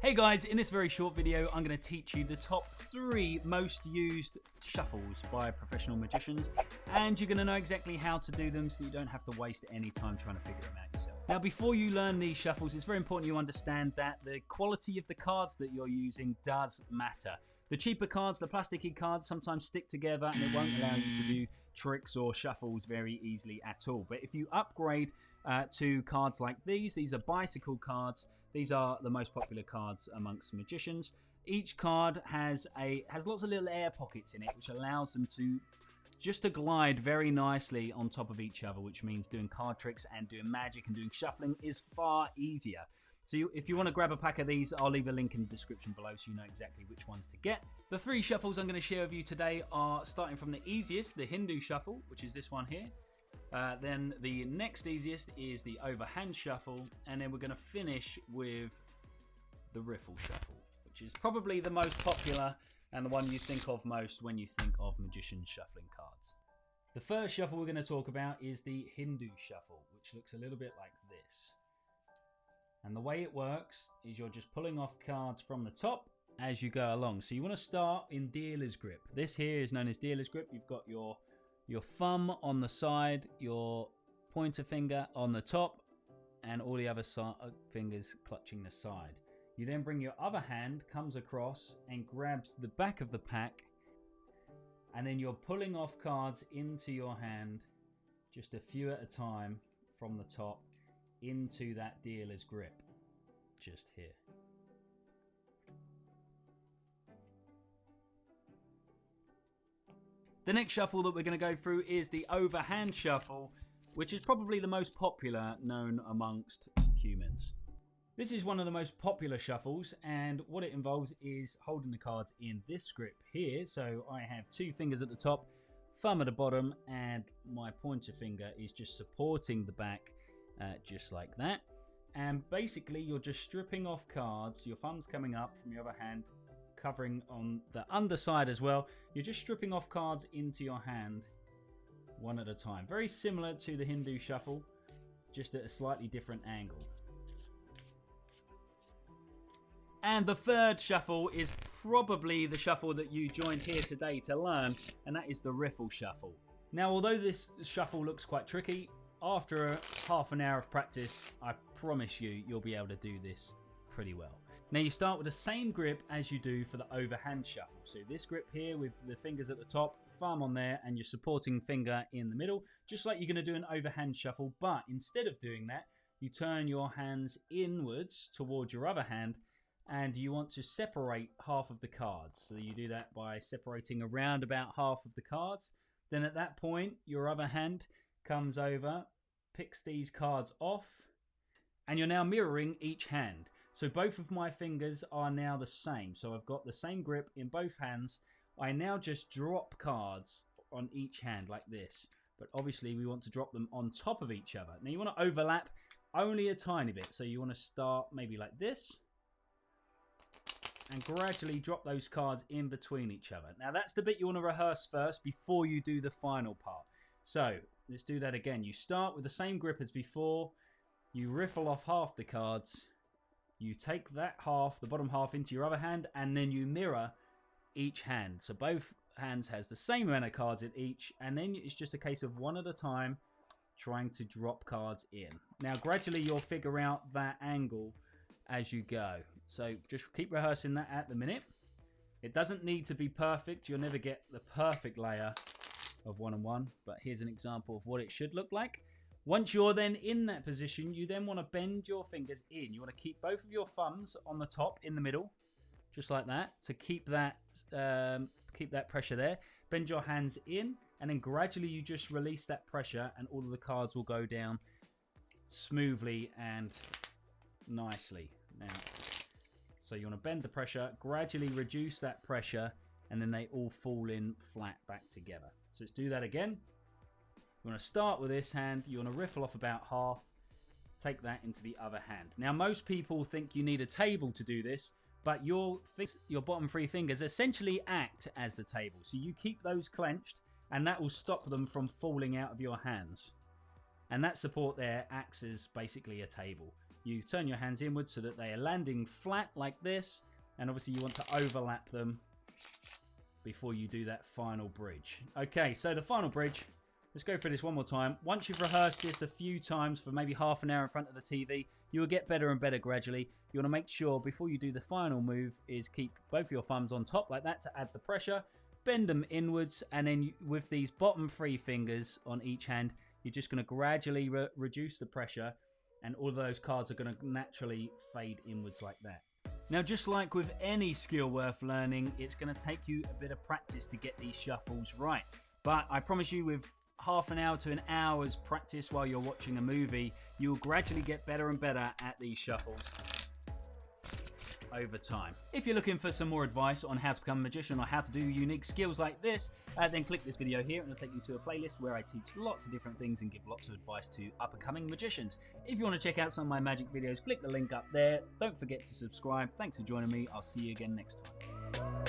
Hey guys, in this very short video, I'm going to teach you the top 3 most used shuffles by professional magicians, and you're going to know exactly how to do them so you don't have to waste any time trying to figure them out yourself. Now, before you learn these shuffles, it's very important you understand that the quality of the cards that you're using does matter. The cheaper cards, the plasticky cards, sometimes stick together and it won't allow you to do tricks or shuffles very easily at all. But if you upgrade to cards like these are bicycle cards. These are the most popular cards amongst magicians. Each card has lots of little air pockets in it, which allows them to glide very nicely on top of each other, which means doing card tricks and doing magic and doing shuffling is far easier. So if you want to grab a pack of these, I'll leave a link in the description below so you know exactly which ones to get. The 3 shuffles I'm going to share with you today are starting from the easiest, the Hindu shuffle, which is this one here. Then the next easiest is the overhand shuffle, and then we're going to finish with the riffle shuffle, which is probably the most popular and the one you think of most when you think of magicians shuffling cards. The first shuffle we're going to talk about is the Hindu shuffle, which looks a little bit like this. And the way it works is you're just pulling off cards from the top as you go along. So you want to start in dealer's grip. This here is known as dealer's grip. You've got your thumb on the side, your pointer finger on the top, and all the other fingers clutching the side. You then bring your other hand, comes across and grabs the back of the pack, and then you're pulling off cards into your hand, just a few at a time from the top, into that dealer's grip, just here. The next shuffle that we're going to go through is the overhand shuffle, which is probably the most popular known amongst humans. This is one of the most popular shuffles, and what it involves is holding the cards in this grip here. So I have 2 fingers at the top, thumb at the bottom, and my pointer finger is just supporting the back, just like that. And basically you're just stripping off cards, your thumb's coming up from your other hand, covering on the underside as well. You're just stripping off cards into your hand one at a time. Very similar to the Hindu shuffle, just at a slightly different angle. And the third shuffle is probably the shuffle that you joined here today to learn, and that is the riffle shuffle. Now, although this shuffle looks quite tricky, after half an hour of practice, I promise you'll be able to do this pretty well. Now you start with the same grip as you do for the overhand shuffle. So this grip here with the fingers at the top, thumb on there, and your supporting finger in the middle, just like you're going to do an overhand shuffle. But instead of doing that, you turn your hands inwards towards your other hand, and you want to separate half of the cards. So you do that by separating around about half of the cards. Then at that point, your other hand comes over, picks these cards off, and you're now mirroring each hand. So both of my fingers are now the same. So I've got the same grip in both hands. I now just drop cards on each hand like this. But obviously we want to drop them on top of each other. Now you want to overlap only a tiny bit. So you want to start maybe like this, and gradually drop those cards in between each other. Now that's the bit you want to rehearse first before you do the final part. So let's do that again. You start with the same grip as before. You riffle off half the cards. You take that half, the bottom half, into your other hand, and then you mirror each hand. So both hands has the same amount of cards in each, and then it's just a case of one at a time trying to drop cards in. Now gradually you'll figure out that angle as you go. So just keep rehearsing that at the minute. It doesn't need to be perfect. You'll never get the perfect layer of 1-on-1, but here's an example of what it should look like. Once you're then in that position, you then want to bend your fingers in. You want to keep both of your thumbs on the top in the middle, just like that, to keep that pressure there. Bend your hands in, and then gradually you just release that pressure, and all of the cards will go down smoothly and nicely. Now, so you want to bend the pressure, gradually reduce that pressure, and then they all fall in flat back together. So let's do that again. You want to start with this hand, you want to riffle off about half, take that into the other hand. Now most people think you need a table to do this, but your bottom 3 fingers essentially act as the table. So you keep those clenched, and that will stop them from falling out of your hands. And that support there acts as basically a table. You turn your hands inwards so that they are landing flat like this, and obviously you want to overlap them before you do that final bridge. Okay, so the final bridge, let's go through this one more time. Once you've rehearsed this a few times for maybe half an hour in front of the TV, you will get better and better gradually. You want to make sure before you do the final move is keep both your thumbs on top like that to add the pressure. Bend them inwards, and then with these bottom 3 fingers on each hand, you're just going to gradually reduce the pressure, and all of those cards are going to naturally fade inwards like that. Now, just like with any skill worth learning, it's going to take you a bit of practice to get these shuffles right. But I promise you, with half an hour to an hour's practice while you're watching a movie, you'll gradually get better and better at these shuffles over time. If you're looking for some more advice on how to become a magician or how to do unique skills like this, then click this video here and it'll take you to a playlist where I teach lots of different things and give lots of advice to up-and-coming magicians. If you want to check out some of my magic videos, click the link up there. Don't forget to subscribe. Thanks for joining me. I'll see you again next time.